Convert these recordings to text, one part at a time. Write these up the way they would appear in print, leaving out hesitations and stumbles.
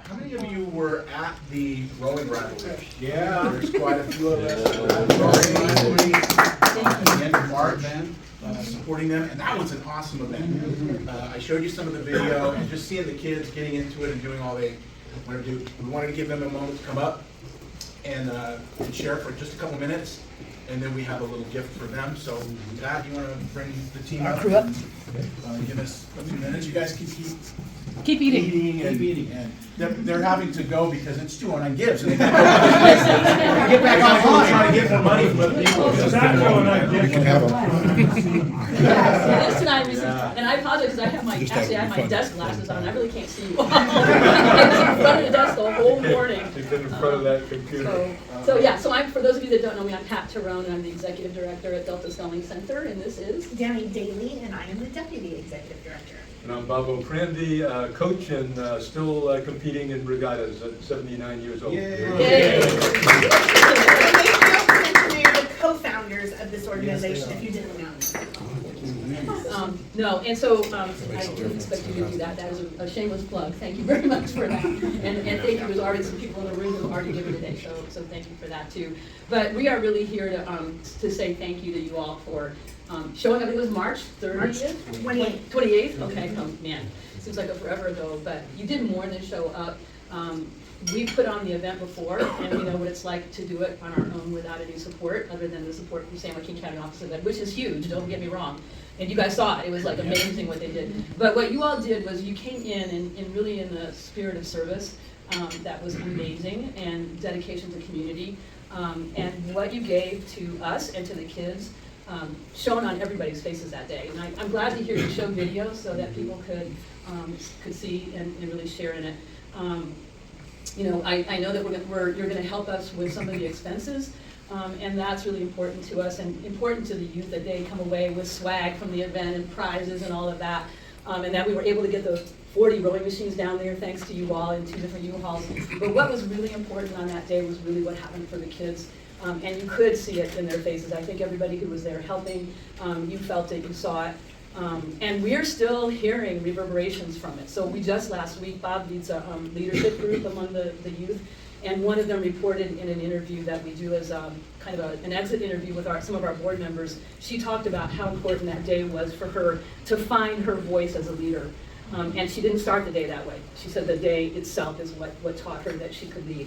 How many of you were at the rowing rivalry? Yeah. There's quite a few of us. Rowing rivalry at the end of March, supporting them, and that was an awesome event. I showed you some of the video, and just seeing the kids getting into it and doing all they wanted to do. We wanted to give them a moment to come up and share for just a couple minutes, and then we have a little gift for them. So, Dad, you want to bring the team up? Crew up. Give us a few minutes. You guys can Keep eating. Keep eating. And they're having to go because it's 209 gives. And they get back on trying to get more money from other people. It's not 209 gives. Yes, tonight was, and I apologize because I have my desk glasses on. I really can't see you all. I was in front of the desk the whole morning. You've been in front of that computer. So I'm, for those of you that don't know me, I'm Pat Tyrone. I'm the executive director at Delta Sculling Center, and this is Danny Daly, and I am the deputy executive director. And I'm Bob O'Prandy, coach and still competing in regattas at 79 years old. Yay. And they're the co-founders of this organization, if you didn't know. No, and so I didn't expect you to do that. That is a shameless plug. Thank you very much for that. And thank you. There's already some people in the room who already given today, so thank you for that too. But we are really here to say thank you to you all for showing up. It was March 30th? 28th. 28th? Okay, oh man, seems like a forever ago, but you did more than show up. We put on the event before, and we know what it's like to do it on our own without any support, other than the support from San Joaquin County Office of Ed, which is huge, don't get me wrong. And you guys saw it, it was like amazing what they did. But what you all did was you came in and really in the spirit of service, that was amazing, and dedication to community. And what you gave to us and to the kids, shown on everybody's faces that day. And I'm glad to hear you show videos so that people could see and really share in it. You know, I know that you're going to help us with some of the expenses, and that's really important to us and important to the youth that they come away with swag from the event and prizes and all of that, and that we were able to get those 40 rowing machines down there thanks to you all in 2 different U-Hauls. But what was really important on that day was really what happened for the kids. And you could see it in their faces. I think everybody who was there helping, you felt it, you saw it. And we're still hearing reverberations from it. So we just last week, Bob leads a leadership group among the youth, and one of them reported in an interview that we do as kind of an exit interview with some of our board members. She talked about how important that day was for her to find her voice as a leader. And she didn't start the day that way. She said the day itself is what taught her that she could lead.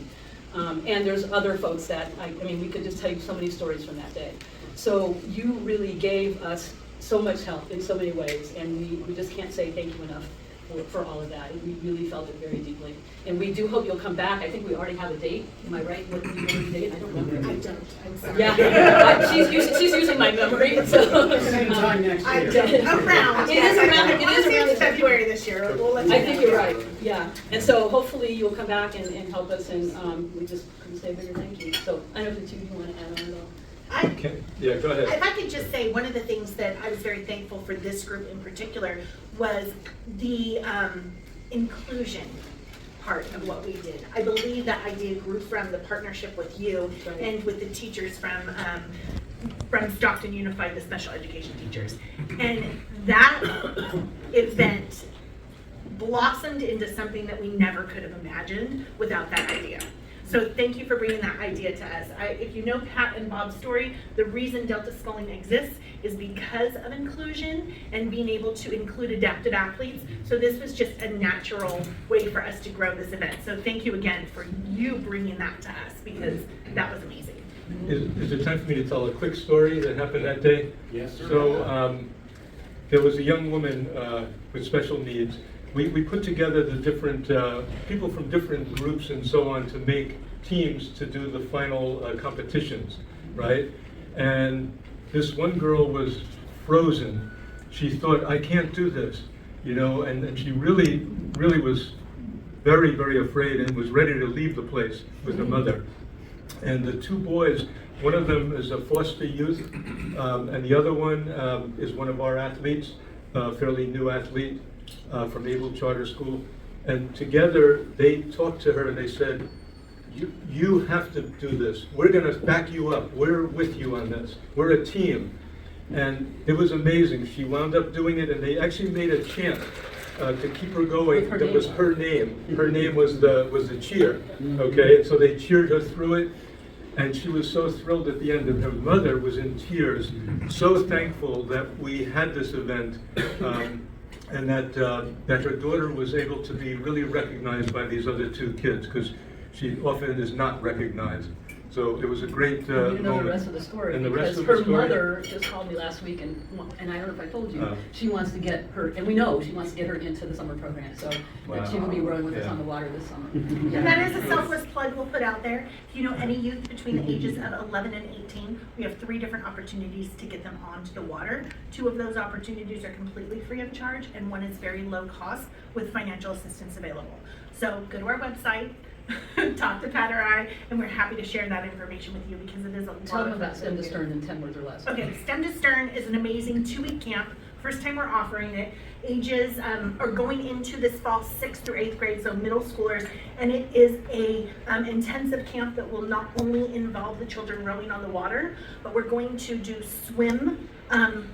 And there's other folks that, I mean, we could just tell you so many stories from that day. So you really gave us so much help in so many ways, and we just can't say thank you enough for all of that. We really felt it very deeply. And we do hope you'll come back. I think we already have a date. Am I right? What do you know the date? I don't remember. I don't, I'm sorry. Yeah, she's using my memory. So, Around. It is around. It is around February this year. We'll let you I know. think you're right, yeah. And so hopefully you'll come back and help us, and we just couldn't say a bigger thank you. So I don't know if the two of you want to add on at all. Yeah, go ahead. If I could just say, one of the things that I was very thankful for this group in particular was the inclusion part of what we did. I believe that idea grew from the partnership with you and with the teachers from Stockton Unified, the special education teachers. And that event blossomed into something that we never could have imagined without that idea. So thank you for bringing that idea to us. If you know Pat and Bob's story, the reason Delta Sculling exists is because of inclusion and being able to include adaptive athletes. So this was just a natural way for us to grow this event. So thank you again for you bringing that to us, because that was amazing. Is it time for me to tell a quick story that happened that day? Yes, sir. So there was a young woman with special needs. We put together the different people from different groups and so on to make teams to do the final competitions, right? And this one girl was frozen. She thought, I can't do this, you know, and she really was very, very afraid and was ready to leave the place with her mother. And the two boys, one of them is a foster youth, and the other one is one of our athletes, a fairly new athlete from Able Charter School. And together they talked to her and they said, you have to do this. We're going to back you up. We're with you on this. We're a team. And it was amazing. She wound up doing it, and they actually made a chant to keep her going, With her that was name. her name. Her name was the cheer, okay? And so they cheered her through it, and she was so thrilled at the end, and her mother was in tears, so thankful that we had this event, and that her daughter was able to be really recognized by these other two kids, because she often is not recognized. So it was a great You know moment. the rest of the story, And the rest because of the her story- mother just called me last week, and I don't know if I told you, Oh. she wants to get her, and we know she wants to get her into the summer program, so that she will be rowing with us Yeah. on the water this summer. And that is a selfless plug we'll put out there. If you know any youth between the ages of 11 and 18, we have 3 different opportunities to get them onto the water. 2 of those opportunities are completely free of charge, and 1 is very low cost with financial assistance available. So go to our website, talk to Pat or I, and we're happy to share that information with you because it is a lot Tell them of about fun. Stem to Stern in 10 words or less. Okay, STEM to Stern is an amazing 2-week camp. First time we're offering it. Ages are going into this fall 6th through 8th grade, so middle schoolers, and it is a intensive camp that will not only involve the children rowing on the water, but we're going to do swim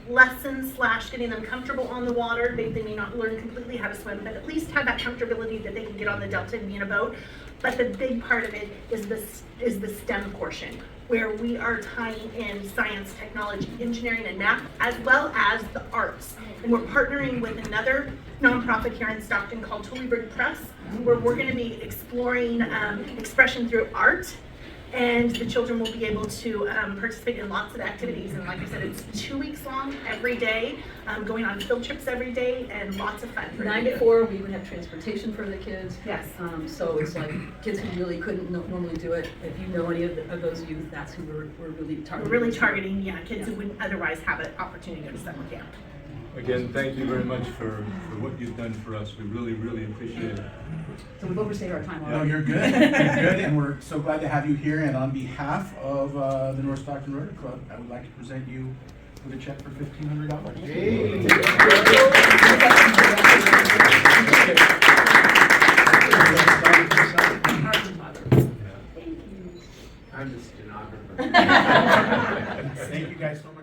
lessons / getting them comfortable on the water. They may not learn completely how to swim, but at least have that comfortability that they can get on the delta and be in a boat. But the big part of it is the STEM portion, where we are tying in science, technology, engineering, and math, as well as the arts. And we're partnering with another nonprofit here in Stockton called Tullyburg Press, where we're going to be exploring expression through art. And the children will be able to participate in lots of activities. And like I said, it's 2 weeks long every day, going on field trips every day, and lots of fun for 9 you. to 4, we even have transportation for the kids. Yes. So it's like kids who really couldn't normally do it. If you know any of those youth, that's who we're really We're targeting. really targeting, kids who wouldn't otherwise have an opportunity to go to summer camp. Again, thank you very much for what you've done for us. We really, really appreciate it. So we've overstayed our time already. No, you're good. You're good, and we're so glad to have you here. And on behalf of the North Stockton Rotary Club, I would like to present you with a check for $1,500. I'm the stenographer. Thank you guys so much.